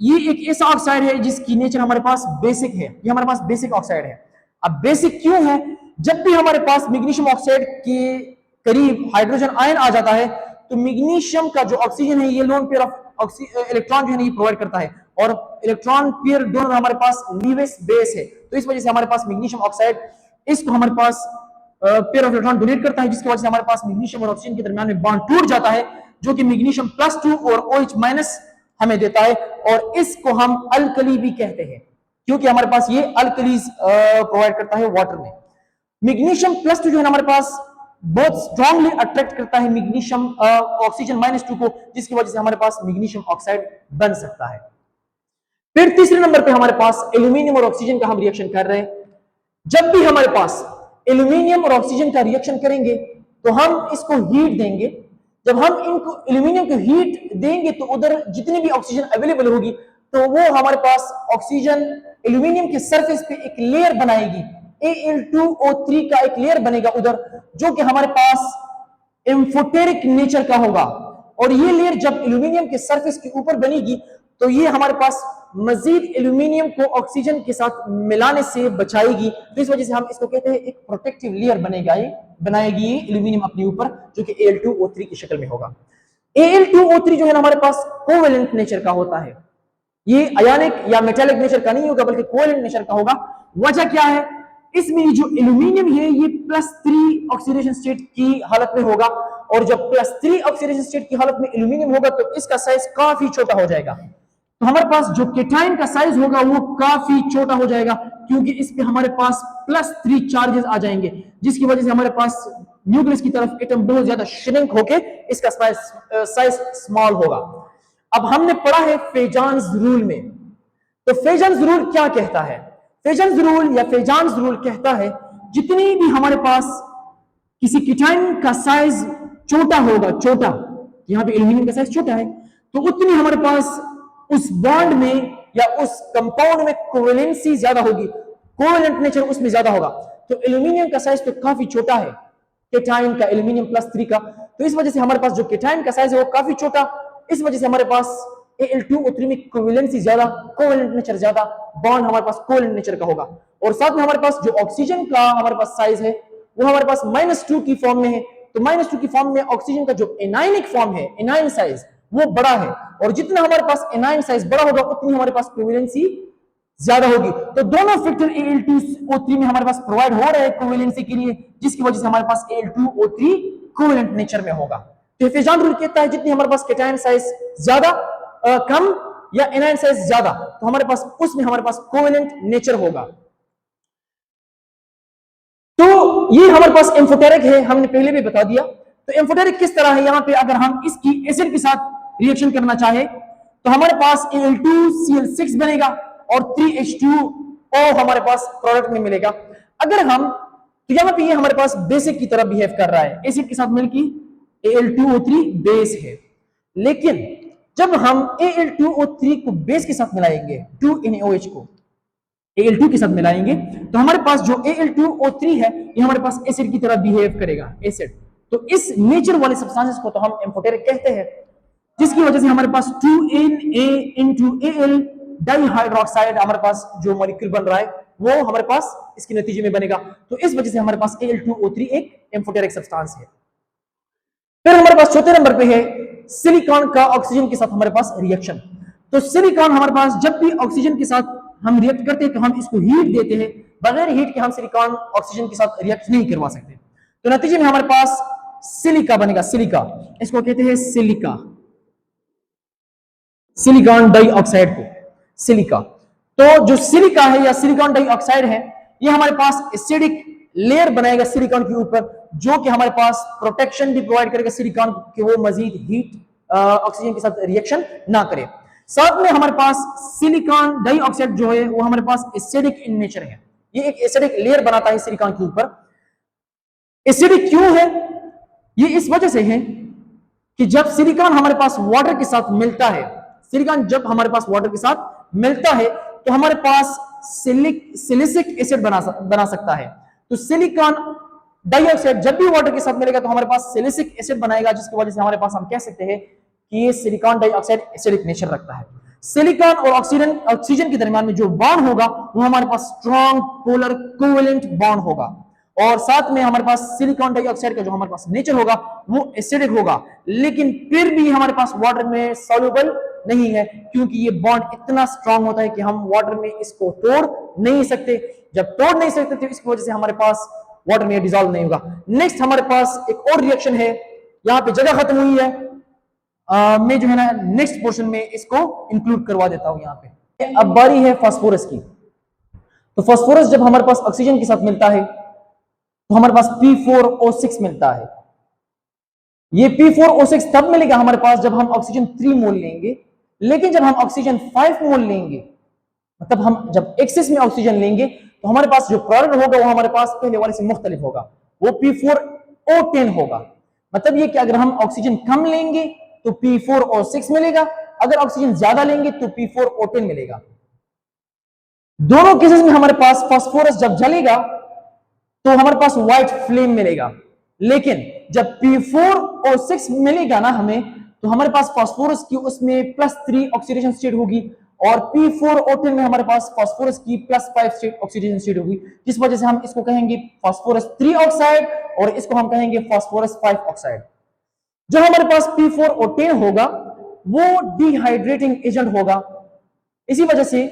ये एक ऐसा ऑक्साइड है जिसकी नेचर हमारे पास बेसिक है। ये हमारे पास बेसिक ऑक्साइड है। अब बेसिक क्यों है? जब भी हमारे पास मैग्नीशियम ऑक्साइड के करीब हाइड्रोजन आयन आ जाता है तो मैग्नीशियम का जो ऑक्सीजन है, ये लोन पेयर ऑफ इलेक्ट्रॉन जो है ये प्रोवाइड करता है, और इलेक्ट्रॉन पेयर दोनों हमारे पास लीवेस बेस है। तो इस वजह से हमारे पास मैग्नीशियम ऑक्साइड इसको हमारे पास पेयर ऑफ इलेक्ट्रॉन डोनेट करता है, जिसकी वजह से हमारे पास मैग्नीशियम और ऑक्सीजन के दरमियान में बॉन्ड टूट जाता है, जो कि मैग्नीशियम +2 और OH- हमें देता है। और इसको हम अल्कली भी कहते हैं, क्योंकि हमारे पास ये अल्कलीज प्रोवाइड करता है वाटर में। मैग्नीशियम +2 जो है हमारे पास बहुत स्ट्रांगली अट्रैक्ट करता है मैग्नीशियम ऑक्सीजन -2 को, जिसकी वजह से हमारे पास मैग्नीशियम ऑक्साइड बन सकता है। फिर तीसरे नंबर पे हमारे पास एल्यूमिनियम और ऑक्सीजन का हम रिएक्शन कर रहे हैं। जब भी हमारे पास एल्यूमिनियम और ऑक्सीजन का रिएक्शन करेंगे तो हम इसको हीट देंगे। जब हम इनको एल्यूमिनियम को हीट देंगे तो उधर जितनी भी ऑक्सीजन अवेलेबल होगी तो वो हमारे पास ऑक्सीजन एल्यूमिनियम के सरफेस पे एक लेयर बनाएगी, Al2O3 का एक लेयर बनेगा उधर, जो कि हमारे पास एम्फोटेरिक नेचर का होगा। और ये लेयर जब एल्यूमिनियम के सरफेस के ऊपर बनेगी तो ये हमारे पास मजीद एल्यूमिनियम को ऑक्सीजन के साथ मिलाने से बचाएगी। तो इस वजह से हम इसको कहते हैं एक प्रोटेक्टिव लेयर बनाएगी ये एल्यूमिनियम अपने ऊपर, जो कि Al2O3 की शक्ल में होगा। Al2O3 जो है ना हमारे पास कोवेलेंट नेचर का होता है, ये आयनिक या मेटालिक नेचर का नहीं होगा बल्कि कोवेलेंट नेचर का होगा। वजह क्या है? इसमें ये जो एल्यूमिनियम है ये +3 ऑक्सीडेशन स्टेट की हालत में होगा, और जब +3 ऑक्सीडेशन स्टेट की हालत में एल्यूमिनियम होगा तो इसका साइज काफी छोटा हो जाएगा। तो हमारे पास जो केटाइन का साइज होगा वो काफी छोटा हो जाएगा, क्योंकि इस पे हमारे पास +3 चार्जेस आ जाएंगे, जिसकी वजह से हमारे पास न्यूक्लियस की तरफ एटम बहुत ज्यादा श्रिंक होके इसका साइज स्मॉल होगा। अब हमने पढ़ा है फेजान्स रूल में, तो फेजान्स रूल क्या कहता है? फेजान्स रूल या फेजान्स रूल कहता है जितनी भी हमारे पास किसी केटाइन का साइज छोटा होगा, छोटा, यहां पे एल्यूमिनियम का साइज छोटा है, तो उतनी हमारे पास उस बॉन्ड में या उस कंपाउंड में कोवेलेंसी ज्यादा होगी, कोवेलेंट नेचर उसमें ज्यादा होगा। तो एल्यूमिनियम का साइज तो काफी छोटा है केटाइन का, एल्यूमिनियम +3 का, तो इस वजह से हमारे पास जो केटाइन का साइज है वो काफी छोटा, इस वजह से हमारे पास Al2O3 में कोवेलेंसी ज्यादा, कोवेलेंट नेचर ज्यादा, बॉन्ड हमारे पास कोवेलेंट नेचर का होगा। और साथ में हमारे पास जो ऑक्सीजन का हमारे पास साइज है वो हमारे पास -2 की फॉर्म में है, तो -2 की फॉर्म में ऑक्सीजन का जो एनायनिक फॉर्म है, एनायन साइज, वो बड़ा है, और जितना हमारे पास एनायन साइज बड़ा होगा उतनी हमारे पास कोवेलेंसी ज्यादा होगी। तो दोनों फैक्टर Al2O3 में हमारे पास प्रोवाइड हो रहे हैं कोवेलेंसी के लिए, जिसकी वजह से हमारे पास Al2O3 कोवेलेंट नेचर में होगा। तो फेजान रूल कहता है जितनी हमारे पास केटाइन साइज ज्यादा, कम या एनायन साइज ज्यादा, तो हमारे पास उसमें हमारे पास कोवेलेंट नेचर होगा। तो ये हमारे पास एम्फोटेरिक है, हमने पहले भी बता दिया। तो एम्फोटेरिक किस तरह है? यहां पे अगर हम इसकी एसिड के साथ रिएक्शन करना चाहे तो हमारे पास Al2Cl6 बनेगा और 3H2O हमारे पास प्रोडक्ट में मिलेगा। अगर हम, तो यहां पे ये हमारे पास बेसिक की तरह बिहेव कर रहा है, एसिड के साथ मिलकर Al2O3 बेस है। लेकिन जब हम Al2O3 को बेस के साथ मिलाएंगे, 2NaOH को Al2 के साथ मिलाएंगे, तो हमारे पास जो Al2O3 है ये हमारे पास एसिड की तरह बिहेव करेगा, एसिड। तो इस नेचर वाले सब्सटेंसेस को तो हम एम्फोटेरिक कहते हैं, जिसकी वजह से हमारे पास 2Na*Al डाइहाइड्रोक्साइड हमारे पास जो मॉलिक्यूल बन रहा है वो हमारे पास इसके नतीजे में बनेगा। तो इस वजह से हमारे पास Al2O3 एक एम्फोटेरिक सब्सटेंस है। फिर हमारे पास चौथे नंबर पे है सिलिकॉन का ऑक्सीजन के साथ हमारे पास रिएक्शन। तो सिलिकॉन हमारे पास जब भी ऑक्सीजन के साथ हम रिएक्ट करते हैं तो हम इसको हीट देते हैं, बगैर हीट के हम सिलिकॉन ऑक्सीजन के साथ रिएक्ट नहीं करवा सकते। तो नतीजे में हमारे पास सिलिका बनेगा, सिलिका, इसको कहते हैं सिलिका, सिलिकॉन डाइऑक्साइड को सिलिका। तो जो सिलिका है या सिलिकॉन डाइऑक्साइड है ये हमारे पास एसिडिक लेयर बनाएगा सिलिकॉन के ऊपर, जो कि हमारे पास प्रोटेक्शन भी प्रोवाइड करेगा सिलिकॉन कि वो मजीद हीट ऑक्सीजन के साथ रिएक्शन ना करे। साथ में हमारे पास सिलिकॉन डाइऑक्साइड जो है वो हमारे पास एसिडिक इन नेचर है, ये एक एसिडिक लेयर बनाता है सिलिकॉन के ऊपर। एसिडिक क्यों है? ये इस वजह से है कि जब सिलिकॉन हमारे पास वाटर के साथ मिलता है, सिलिकॉन जब हमारे पास वाटर के साथ मिलता है तो हमारे पास सिलिसिक एसिड बना सकता है। तो सिलिकॉन डाइऑक्साइड जब भी वाटर के साथ मिलेगा तो हमारे पास सिलिसिक एसिड बनाएगा, जिसकी वजह से हमारे पास हम कह सकते हैं कि ये सिलिकॉन डाइऑक्साइड एसिडिक नेचर रखता है। सिलिकॉन और ऑक्सीजन के दरमियान में जो बॉन्ड होगा वो हमारे पास स्ट्रॉन्ग पोलर कोवेलेंट बॉन्ड होगा, और साथ में हमारे पास सिलिकॉन डाइऑक्साइड का जो हमारे पास नेचर होगा वो एसिडिक होगा, लेकिन फिर भी हमारे पास वाटर में सॉल्युबल नहीं है, क्योंकि ये बॉन्ड इतना स्ट्रांग होता है कि हम वाटर में इसको तोड़ नहीं सकते। जब तोड़ नहीं सकते तो इसकी वजह से हमारे पास वाटर में डिसॉल्व नहीं होगा। नेक्स्ट हमारे पास एक और रिएक्शन है, यहाँ पे जगह खत्म हुई है, मैं जो है ना नेक्स्ट पोर्शन में इसको इंक्लूड करवा देता हूं। यहाँ पे अब बारी है फास्फोरस की। तो फास्फोरस जब हमारे पास ऑक्सीजन के साथ मिलता है तो हमारे पास P4O6 मिलता है। ये P4O6 तब मिलेगा हमारे पास जब हम ऑक्सीजन 3 मोल लेंगे, लेकिन जब हम ऑक्सीजन 5 मोल लेंगे, मतलब हम जब एक्सेस में ऑक्सीजन लेंगे तो हमारे पास जो प्रोडक्ट होगा वो हमारे पास पहले वाले से मुख्तलिफ होगा, वो P4O10 होगा। मतलब ये कि अगर हम ऑक्सीजन कम लेंगे तो P4O6 मिलेगा, अगर ऑक्सीजन ज्यादा लेंगे तो P4O10 मिलेगा। दोनों केसेस में हमारे पास फास्फोरस जब जलेगा तो हमारे पास व्हाइट फ्लेम मिलेगा, लेकिन जब P4O6 मिलेगा ना हमें, तो हमारे पास फास्फोरस की उसमें +3 ऑक्सीडेशन स्टेट होगी, और P4O10 में हमारे पास फास्फोरस की +5 स्टेट ऑक्सीडेशन स्टेट होगी, जिस वजह से हम इसको कहेंगे फास्फोरस 3 ऑक्साइड और इसको हम कहेंगे फास्फोरस 5 ऑक्साइड। जो हमारे पास P4O10 होगा वो डिहाइड्रेटिंग एजेंट होगा, इसी वजह से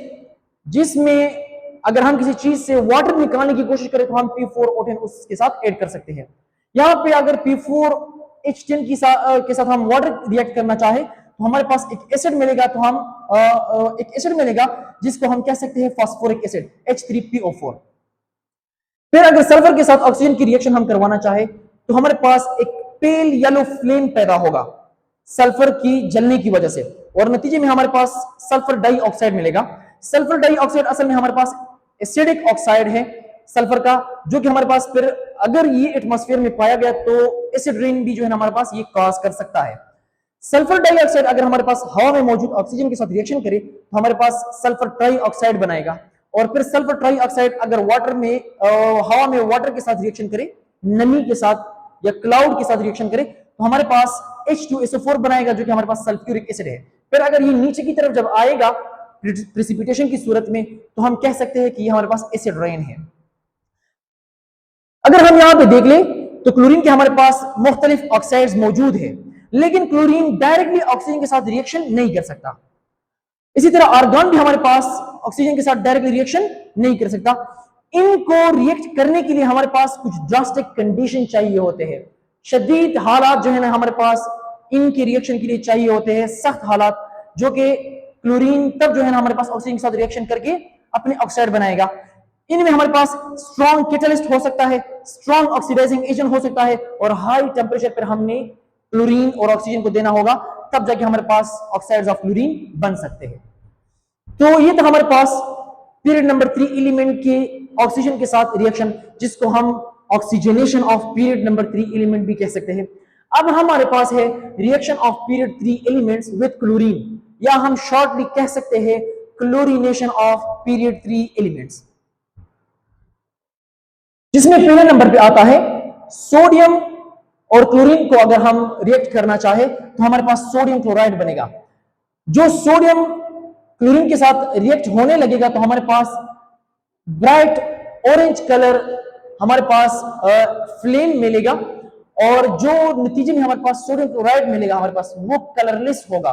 जिसमें अगर हम किसी चीज से वाटर निकालने की कोशिश करें तो हम P4O10 उसके साथ ऐड कर सकते हैं। यहाँ पे अगर P4H10 के साथ हम वाटर रिएक्ट करना चाहे तो हमारे पास एक एसिड मिलेगा, तो हम एक एसिड मिलेगा जिसको हम कह सकते हैं फास्फोरिक एसिड H3PO4। फिर अगर सल्फर के साथ ऑक्सीजन की रिएक्शन हम करवाना चाहे तो हमारे पास एक पेल येलो फ्लेम पैदा होगा सल्फर की जलने की वजह से, और नतीजे में हमारे पास सल्फर डाइऑक्साइड मिलेगा। सल्फर डाइऑक्साइड असल में हमारे पास एसिडिक ऑक्साइड है सल्फर का, जो कि हमारे पास फिर अगर ये एटमॉस्फेयर में पाया गया तो एसिड रेन भी जो है हमारे पास ये कॉज कर सकता है। सल्फर डाइऑक्साइड अगर हमारे पास हवा में मौजूद ऑक्सीजन के साथ रिएक्शन करे तो हमारे पास सल्फर ट्राइऑक्साइड बनाएगा, और फिर सल्फर ट्राइऑक्साइड अगर वाटर में हवा में वाटर के साथ रिएक्शन करे, नमी के साथ या क्लाउड के साथ रिएक्शन करे तो हमारे पास H2SO4 बनाएगा, जो कि हमारे पास सल्फ्यूरिक एसिड है। फिर अगर ये नीचे की तरफ जब आएगा प्रेसिपिटेशन की सूरत में तो हम कह सकते हैं कि ये हमारे पास एसिड रेन है। अगर हम यहां पे देख ले तो क्लोरीन के हमारे पास मुख्तलिफ ऑक्साइड्स मौजूद है, लेकिन क्लोरीन डायरेक्टली ऑक्सीजन के साथ रिएक्शन नहीं कर सकता। इसी तरह आर्गन भी हमारे पास ऑक्सीजन के साथ डायरेक्टली रिएक्शन नहीं कर सकता। इनको रिएक्ट करने के लिए हमारे पास कुछ ड्रास्टिक कंडीशन चाहिए होते हैं, शदीद हालात जो है ना हमारे पास इनके रिएक्शन के लिए चाहिए होते हैं, सख्त हालात, जो कि क्लोरीन तब जो है ना हमारे पास ऑक्सीजन के साथ रिएक्शन करके अपने ऑक्साइड बनाएगा। इनमें हमारे पास स्ट्रॉन्ग कैटलिस्ट हो सकता है, स्ट्रॉन्ग ऑक्सीडाइजिंग एजेंट हो सकता है, और हाई टेम्परेचर पर हमने क्लोरीन और ऑक्सीजन को देना होगा, तब जाके हमारे पास ऑक्साइड्स ऑफ क्लोरीन बन सकते हैं। तो ये तो हमारे पास पीरियड नंबर 3 एलिमेंट के ऑक्सीजन के साथ रिएक्शन, जिसको हम oxygenation of period number 3 element भी कह सकते हैं। अब हमारे पास है reaction of period 3 elements with chlorine, या हम शॉर्टली कह सकते हैं क्लोरीनेशन ऑफ पीरियड 3 एलिमेंट्स, जिसमें पहले नंबर पे आता है सोडियम और क्लोरीन को अगर हम रिएक्ट करना चाहे तो हमारे पास सोडियम क्लोराइड बनेगा। जो सोडियम क्लोरीन के साथ रिएक्ट होने लगेगा तो हमारे पास ब्राइट ऑरेंज कलर हमारे पास फ्लेम मिलेगा, और जो नतीजे में हमारे पास सोडियम क्लोराइड मिलेगा हमारे पास वो कलरलेस होगा,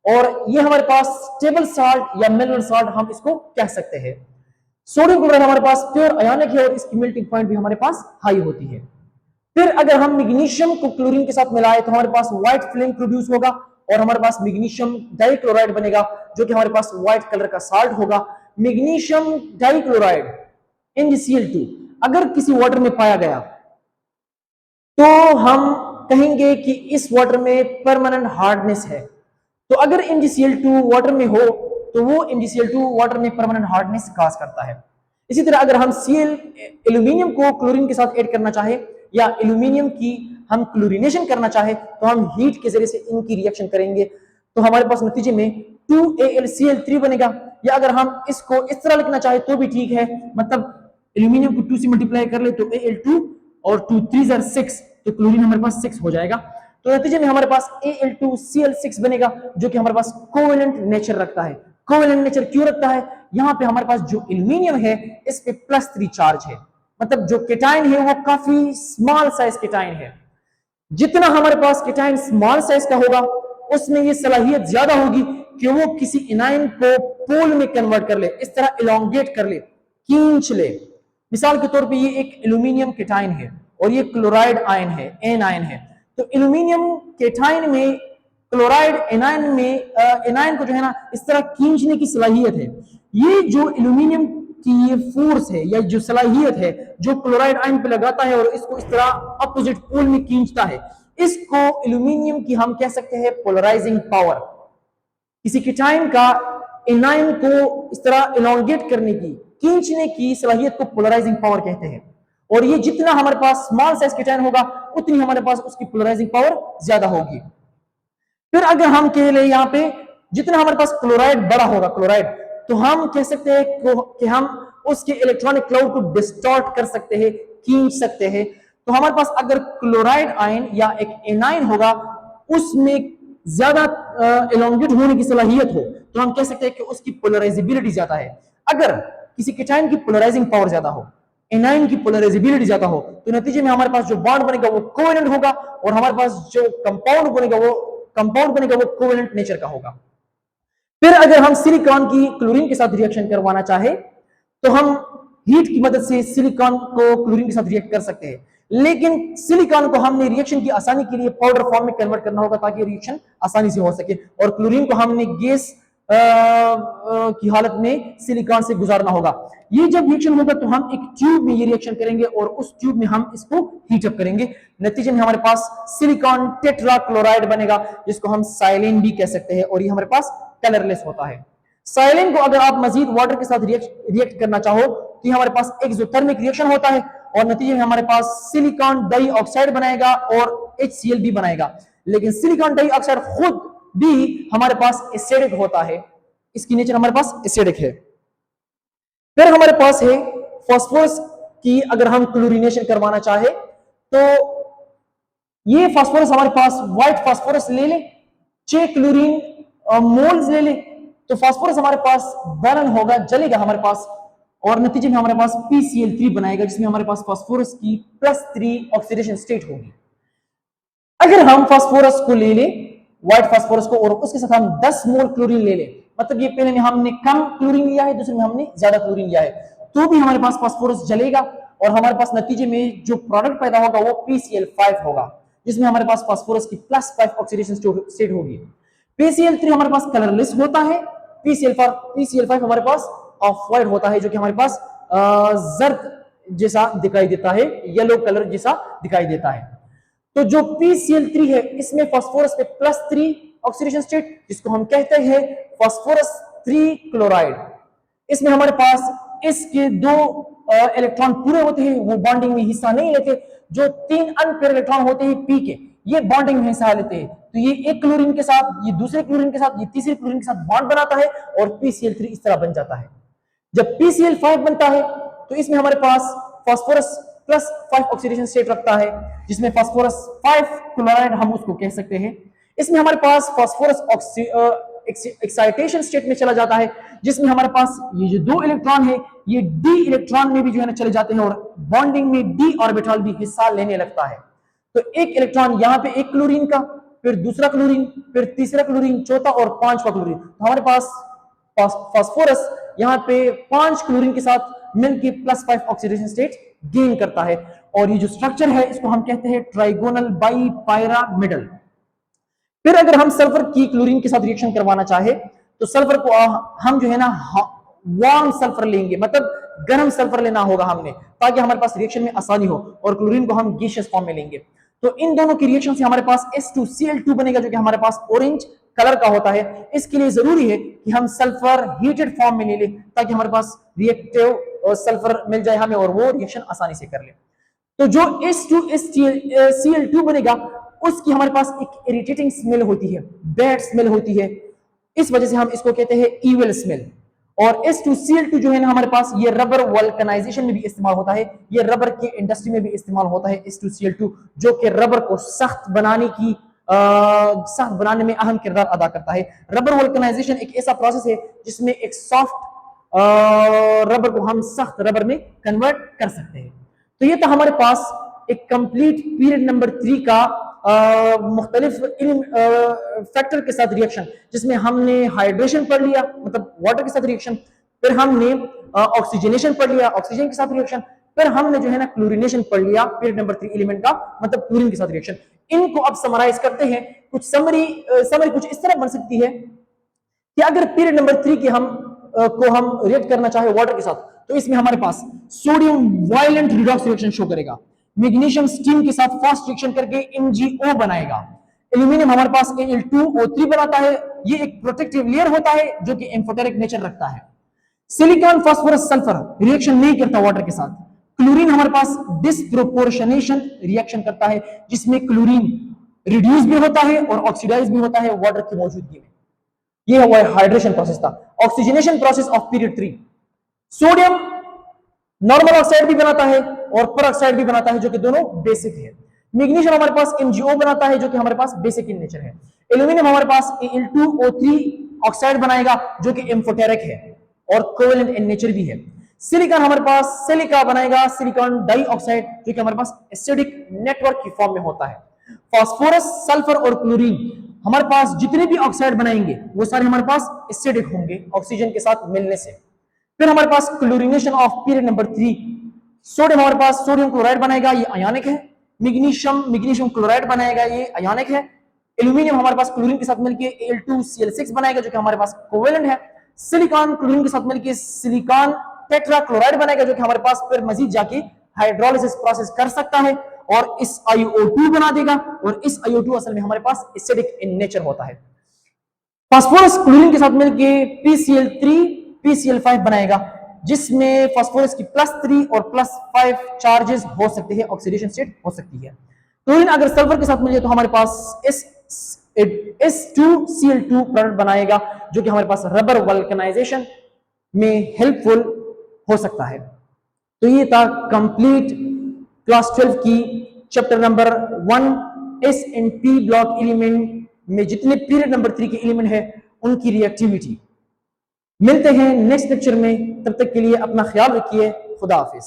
और ये हमारे पास स्टेबल साल्ट या मिनरल साल्ट हम इसको कह सकते हैं। सोडियम क्लोराइड हमारे पास प्योर आयोनिक है और इसकी मेल्टिंग पॉइंट भी हमारे पास हाई होती है। फिर अगर हम मैग्नीशियम को क्लोरीन के साथ मिलाए तो हमारे पास व्हाइट फ्लेम प्रोड्यूस होगा, और हमारे पास मैग्नीशियम डाइक्लोराइड बनेगा, जो कि हमारे पास व्हाइट कलर का साल्ट होगा। मैग्नीशियम डाइक्लोराइड NgCl2 अगर किसी वाटर में पाया गया तो हम कहेंगे कि इस वाटर में परमानेंट हार्डनेस है। तो अगर NgCl2 वाटर में हो तो वो NgCl2 वाटर में परमानेंट हार्डनेस काज करता है। इसी तरह अगर हम Cl एल्यूमिनियम को क्लोरीन के साथ ऐड करना चाहे या एल्यूमिनियम की हम क्लोरीनेशन करना चाहे तो हम हीट के जरिए से इनकी रिएक्शन करेंगे तो हमारे पास नतीजे में 2AlCl3 बनेगा। या अगर हम इसको इस तरह लिखना चाहे तो भी ठीक है, मतलब एल्यूमिनियम को 2 से मल्टीप्लाई कर ले तो Al2 और 2 3 are 6 तो क्लोरीन हमारे पास 6 हो जाएगा। तो नतीजे में हमारे पास Al2Cl6 बनेगा जो कि हमारे पास कोवेलेंट नेचर रखता है। कोवेलेंट नेचर क्यों रखता है? यहां पे हमारे पास जो एल्यूमिनियम है इस पे +3 चार्ज है, मतलब जो केटाइन है वो काफी स्मॉल साइज केटाइन है। जितना हमारे पास केटाइन स्मॉल साइज का होगा उसमें ये सलाहियत ज्यादा होगी कि वो किसी एनायन को पोल में कन्वर्ट कर ले, इस तरह इलोंगेट कर ले, खींच ले। मिसाल के तौर पे ये एक एल्यूमिनियम केटाइन है और ये क्लोराइड आयन है, एन आयन है। तो एल्यूमिनियम केटाइन में क्लोराइड एनायन में एनायन को जो है ना इस तरह खींचने की सलाहियत है। ये जो एल्यूमिनियम की ये फोर्स है या जो सलाहियत है जो क्लोराइड आयन पे लगाता है और इसको इस तरह अपोजिट पोल में खींचता है, इसको एल्यूमिनियम की हम कह सकते हैं पोलराइजिंग पावर। किसी केटाइन का एनायन को इस तरह इलोंगेट करने की, खींचने की सलाहियत को पोलराइजिंग पावर कहते हैं। और ये जितना हमारे पास स्मॉल साइज केटाइन होगा उतनी हमारे पास उसकी पोलराइजिंग पावर ज्यादा होगी। फिर अगर हम कह ले यहां पे जितना हमारे पास क्लोराइड बड़ा होगा क्लोराइड, तो हम कह सकते हैं कि हम उसके इलेक्ट्रॉनिक क्लाउड को डिस्टॉर्ट कर सकते हैं, खींच सकते हैं। तो हमारे पास अगर क्लोराइड आयन या एक एनायन होगा उसमें ज्यादा एलोंगेट होने की सलाहियत हो तो हम कह सकते हैं कि उसकी पोलराइजेबिलिटी ज्यादा है। अगर किसी केटाइन की पोलराइजिंग पावर ज्यादा हो, एनायन की पोलराइजेबिलिटी ज्यादा हो, तो नतीजे में हमारे पास जो बॉन्ड बनेगा वो कोवेलेंट होगा और हमारे पास जो कंपाउंड बनेगा वो कोवेलेंट नेचर का होगा। फिर अगर हम सिलिकॉन की क्लोरीन के साथ रिएक्शन करवाना चाहे तो हम हीट की मदद से सिलिकॉन को क्लोरीन के साथ रिएक्ट कर सकते हैं, लेकिन सिलिकॉन को हमने रिएक्शन की आसानी के लिए पाउडर फॉर्म में कन्वर्ट करना होगा ताकि रिएक्शन आसानी से हो सके, और क्लोरीन को हमने गैस की हालत में सिलिकॉन से गुजारना होगा। ये जब रिएक्शन होगा तो हम एक ट्यूब में ये रिएक्शन करेंगे और उस ट्यूब में हम इसको हीट अप करेंगे। नतीजे में हमारे पास सिलिकॉन टेट्राक्लोराइड बनेगा जिसको हम साइलिन भी कह सकते हैं और ये हमारे पास कलरलेस होता है। साइलिन को अगर आप मजीद वाटर के साथ रिएक्ट करना चाहो तो हमारे पास एक्सोथर्मिक रिएक्शन होता है और नतीजे में हमारे पास सिलिकॉन डाइऑक्साइड बनाएगा और HCl भी बनाएगा। लेकिन सिलिकॉन डाइऑक्साइड खुद भी हमारे पास एसिडिक होता है, इसकी नेचर हमारे पास एसिडिक है। फिर हमारे पास है फास्फोरस की अगर हम क्लोरीनेशन करवाना चाहे तो ये फास्फोरस हमारे पास व्हाइट फास्फोरस ले ले, 6 क्लोरीन मोल्स ले ले तो फास्फोरस हमारे पास बर्न होगा, जलेगा हमारे पास और नतीजे में हमारे पास PCl3 बनाएगा जिसमें हमारे पास फास्फोरस की +3 ऑक्सीडेशन स्टेट होगी। अगर हम फास्फोरस को ले ले, व्हाइट फास्फोरस को, और उसके साथ हम 10 मोल क्लोरीन ले ले, मतलब ये पहले में हमने कम क्लोरीन लिया है, दूसरे में हमने ज्यादा क्लोरीन लिया है, तो भी हमारे पास फास्फोरस जलेगा और हमारे पास नतीजे में जो प्रोडक्ट पैदा होगा वो PCl5 होगा जिसमें हमारे पास फास्फोरस की +5 ऑक्सीडेशन स्टेट होगी। PCl3 हमारे पास कलरलेस होता है, PCl5 हमारे पास ऑफ व्हाइट होता है जो कि हमारे पास जर्द जैसा दिखाई देता है, येलो कलर जैसा दिखाई देता है। तो जो PCl3 है इसमें फास्फोरस पे +3 ऑक्सीडेशन स्टेट जिसको हम कहते हैं फास्फोरस 3 क्लोराइड, इसमें हमारे पास इसके 2 इलेक्ट्रॉन पूरे होते हैं, वो बॉन्डिंग में हिस्सा नहीं लेते। जो 3 अनपेयर इलेक्ट्रॉन होते हैं P के, ये बॉन्डिंग में हिस्सा लेते हैं। तो ये एक क्लोरीन के साथ, ये दूसरे क्लोरीन के साथ, ये तीसरे क्लोरीन के साथ बॉन्ड बनाता है और PCl3 इस तरह बन जाता है। जब PCl5 बनता है तो इसमें हमारे पास फास्फोरस +5 ऑक्सीडेशन स्टेट रखता है जिसमें फास्फोरस 5 क्लोराइड हम उसको कह सकते हैं। इसमें हमारे पास फास्फोरस एक्साइटेशन स्टेट में चला जाता है जिसमें हमारे पास ये जो 2 इलेक्ट्रॉन है ये d इलेक्ट्रॉन में भी जो है ना चले जाते हैं और बॉन्डिंग में d ऑर्बिटल भी हिस्सा लेने लगता है। तो एक इलेक्ट्रॉन यहाँ पे एक क्लोरीन का, फिर दूसरा क्लोरीन, फिर तीसरा क्लोरीन, चौथा और 5वां क्लोरीन, तो हमारे पास फास्फोरस यहाँ पे 5 क्लोरीन के साथ मिलकर +5 ऑक्सीडेशन स्टेट गेन करता है और ये जो स्ट्रक्चर है इसको हम कहते हैं ट्राइगोनल बाइपिरामिडल। फिर अगर हम सल्फर की क्लोरीन के साथ रिएक्शन करवाना चाहे तो सल्फर को हम जो है ना वार्म सल्फर लेंगे, मतलब गर्म सल्फर लेना होगा हमने, ताकि हमारे पास रिएक्शन में आसानी हो, और क्लोरीन को हम गैसियस फॉर्म में लेंगे। तो इन दोनों की रिएक्शन से हमारे पास H2Cl2 बनेगा, जो कि हमारे पास ऑरेंज कलर का होता है। इसके लिए जरूरी है कि हम सल्फर हीटेड फॉर्म में ले लें, ताकि हमारे पास रिएक्टिव सल्फर मिल जाए हमें और वो रिएक्शन आसानी से कर ले। तो जो H2Cl2 बनेगा, उसकी हमारे पास एक इरिटेटिंग स्मेल होती है, बैड स्मेल होती है, इस वजह से हम इसको कहते हैं ईविल स्मेल। और H2Cl2 जो है ना हमारे पास, ये रबर वल्कनाइजेशन में भी इस्तेमाल होता है, ये रबर के इंडस्ट्री में भी इस्तेमाल होता है H2Cl2, जो कि रबर को सख्त बनाने में अहम किरदार अदा करता है। रबर वल्कनाइजेशन एक ऐसा प्रोसेस है जिसमें एक सॉफ्ट रबर को हम सख्त रबर में कन्वर्ट कर सकते हैं। तो ये था हमारे पास एक कंप्लीट पीरियड नंबर 3 का मुख्तलिफ फैक्टर के साथ रिएक्शन, जिसमें हमने हाइड्रेशन पढ़ लिया, मतलब वाटर के साथ रिएक्शन, फिर हमने ऑक्सीजनेशन पढ़ लिया, ऑक्सीजन के साथ रिएक्शन, फिर हमने जो है ना क्लोरीनेशन पढ़ लिया, पीरियड नंबर 3 एलिमेंट का, मतलब क्लोरीन के साथ रिएक्शन। इनको अब समराइज करते हैं। कुछ समरी कुछ इस तरह बन सकती है कि अगर पीरियड नंबर 3 के हम रिएक्ट करना चाहे वाटर के साथ, तो इसमें हमारे पास sodium violent redox reaction show करेगा, मैग्नीशियम स्टीम के साथ फास्ट रिएक्शन करके MgO बनाएगा, एल्यूमिनियम हमारे पास Al2O3 बनाता है, ये एक प्रोटेक्टिव लेयर होता है जो कि एम्फोटेरिक नेचर रखता है। सिलिकॉन फास्फोरस सल्फर रिएक्शन नहीं करता वाटर के साथ। क्लोरीन हमारे पास डिस्प्रोपोर्शनेशन रिएक्शन करता है, जिसमें क्लोरीन रिड्यूस भी होता है और ऑक्सीडाइज भी होता है वाटर की मौजूदगी में। ये हुआ हाइड्रेशन प्रोसेस था। Oxygenation process of period 3, sodium normal oxide भी बनाता है और पर ऑक्साइड भी बनाता है, जो कि दोनों बेसिक है। मैग्नीशियम हमारे पास MgO बनाता है, जो कि हमारे पास बेसिक इन नेचर है। एल्यूमिनियम हमारे पास Al2O3 ऑक्साइड बनाएगा, जो कि एम्फोटेरिक है और कोवेलेंट इन नेचर भी है। सिलिकॉन हमारे पास सिलिका बनाएगा, सिलिकॉन डाइऑक्साइड, जो कि हमारे पास एसिडिक नेटवर्क की फॉर्म में होता है। फास्फोरस सल्फर और क्लोरीन हमारे पास जितने भी ऑक्साइड बनाएंगे वो सारे हमारे पास एसिडिक होंगे ऑक्सीजन के साथ मिलने से। फिर हमारे पास chlorination of period number 3, sodium हमारे पास सोडियम क्लोराइड बनाएगा, ये आयनिक है। मैग्नीशियम क्लोराइड बनाएगा, ये आयनिक है। एल्यूमिनियम हमारे पास क्लोरीन के साथ मिलकर Al2Cl6 बनाएगा, जो कि हमारे पास कोवेलेंट है। सिलिकॉन क्लोरीन के साथ मिलकर सिलिकॉन टेट्रा क्लोराइड बनाएगा, जो कि हमारे पास फिर मजीद जाके हाइड्रोलिसिस प्रोसेस कर सकता है और इस IO2 बना देगा, और इस IO2 असल में हमारे पास एसिडिक इन नेचर होता है। फास्फोरस क्लोरीन के साथ मिलकर PCl3PCl5 बनाएगा, जिसमें फास्फोरस की +3 और +5 चार्जेस हो सकते हैं, ऑक्सीडेशन स्टेट हो सकती है। क्लोरीन अगर सल्फर के साथ मिल जाए तो हमारे पास S2Cl2 प्रोडक्ट बनाएगा, जो कि हमारे पास रबर वल्कनाइजेशन में हेल्पफुल हो सकता है। तो ये था कंप्लीट क्लास 12 की chapter number 1 S&P block element में जितने पीरियड नंबर 3 के एलिमेंट है उनकी रिएक्टिविटी। मिलते हैं नेक्स्ट लेक्चर में, तब तक के लिए अपना ख्याल रखिए। खुदा हाफिज।